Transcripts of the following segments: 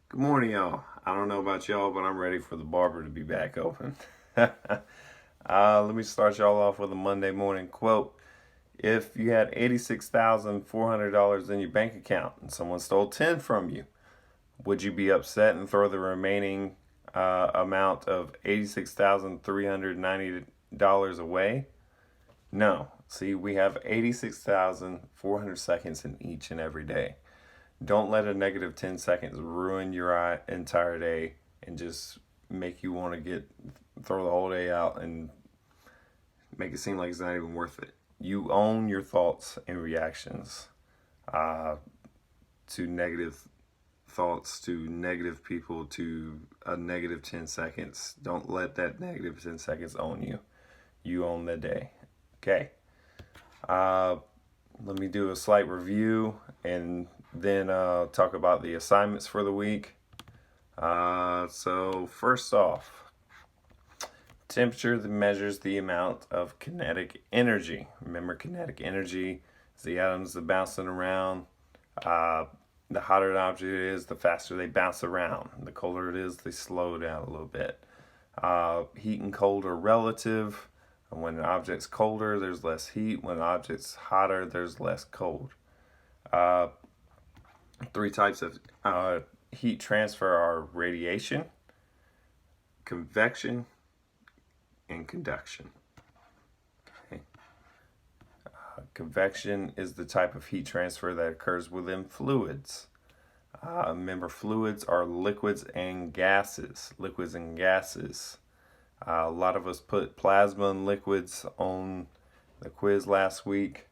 Good morning, y'all. I don't know about y'all, but I'm ready for the barber to be back open. Let me start y'all off with a Monday morning quote. If you had $86,400 in your bank account and someone stole 10 from you, would you be upset and throw the remaining amount of $86,390 away? No. See, we have 86,400 seconds in each and every day. Don't let a negative 10 seconds ruin your entire day and just make you want to throw the whole day out and make it seem like it's not even worth it. You own your thoughts and reactions uh, to negative thoughts, to negative people, to a negative 10 seconds. Don't let that negative 10 seconds own you. You own the day. Okay. Uh, Let me do a slight review and then talk about the assignments for the week. So first off, temperature that measures the amount of kinetic energy. Remember, kinetic energy is the atoms that bouncing around. Uh, the hotter an object is, the faster they bounce around. The colder it is, they slow down a little bit. Heat and cold are relative. When an object's colder, there's less heat. When an object's hotter, there's less cold. Uh, Three types of heat transfer are radiation, convection, and conduction. Okay. Convection is the type of heat transfer that occurs within fluids. Remember, fluids are liquids and gases. Liquids and gases. A lot of us put plasma and liquids on the quiz last week,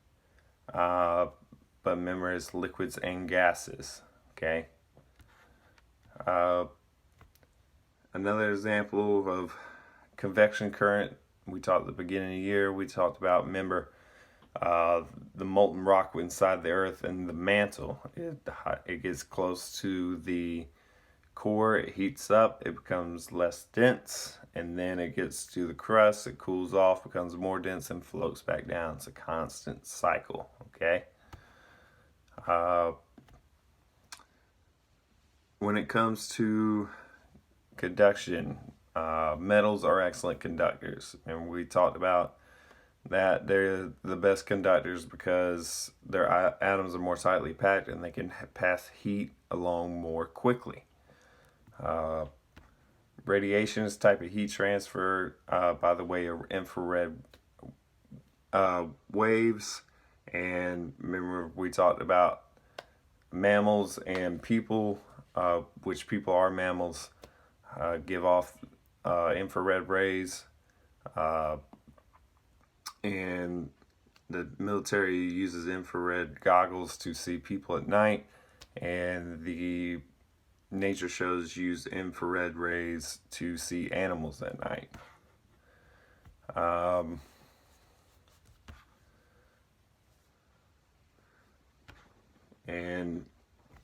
but remember it's liquids and gases. Okay. Another example of convection current, we talked at the beginning of the year, we talked about, remember, the molten rock inside the earth and the mantle. It gets close to the core, it heats up, it becomes less dense, and then it gets to the crust, it cools off, becomes more dense, and floats back down. It's a constant cycle, okay? When it comes to conduction, metals are excellent conductors, and we talked about that they're the best conductors because their atoms are more tightly packed and they can pass heat along more quickly. Radiation is a type of heat transfer by the way of infrared waves. And remember, we talked about mammals and people, which people are mammals, give off infrared rays. And the military uses infrared goggles to see people at night. And the nature shows use infrared rays to see animals at night. And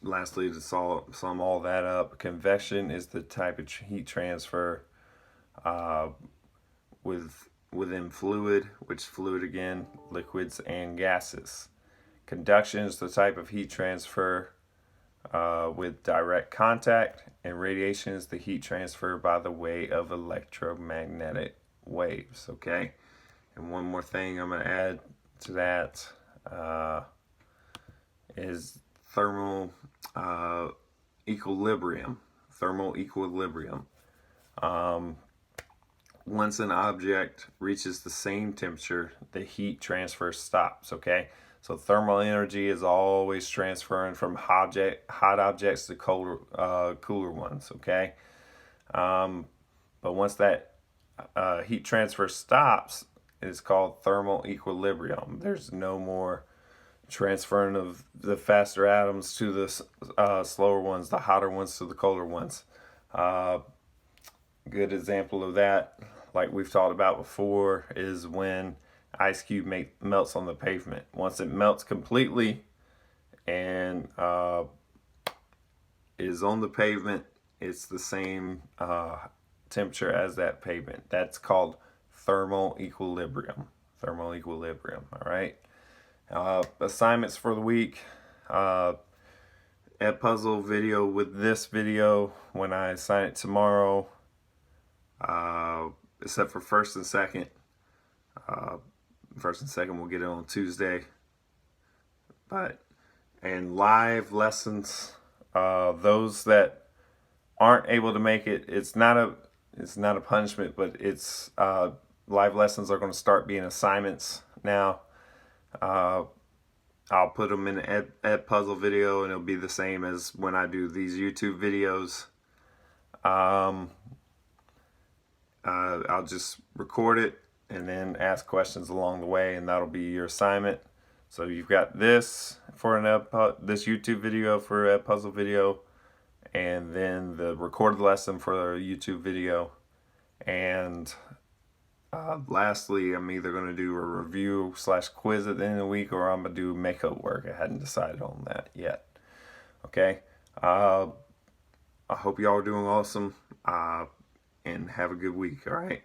lastly, to sum all that up, convection is the type of heat transfer within fluid, which fluid again, liquids and gases. Conduction is the type of heat transfer with direct contact, and radiation is the heat transfer by the way of electromagnetic waves. Okay, and one more thing I'm going to add to that is thermal equilibrium. Thermal equilibrium. Once an object reaches the same temperature, the heat transfer stops. Okay, so thermal energy is always transferring from hot objects to cooler ones. Okay, but once that heat transfer stops, it's called thermal equilibrium. There's no more transferring of the faster atoms to the slower ones, the hotter ones to the colder ones. Good example of that, like we've talked about before, is when ice cube melts on the pavement. Once it melts completely and is on the pavement, it's the same temperature as that pavement. That's called thermal equilibrium. Thermal equilibrium. All right. Assignments for the week. Edpuzzle video with this video when I assign it tomorrow, except for first and second. First and second we'll get it on Tuesday. And live lessons, those that aren't able to make it, it's not a punishment, but it's live lessons are going to start being assignments now. I'll put them in an Edpuzzle video, and it'll be the same as when I do these YouTube videos. I'll just record it and then ask questions along the way, and that'll be your assignment. So you've got this for this YouTube video for an Edpuzzle video, and then the recorded lesson for a YouTube video. And lastly, I'm either going to do a review / quiz at the end of the week, or I'm going to do makeup work. I hadn't decided on that yet. Okay. I hope y'all are doing awesome, and have a good week. All right.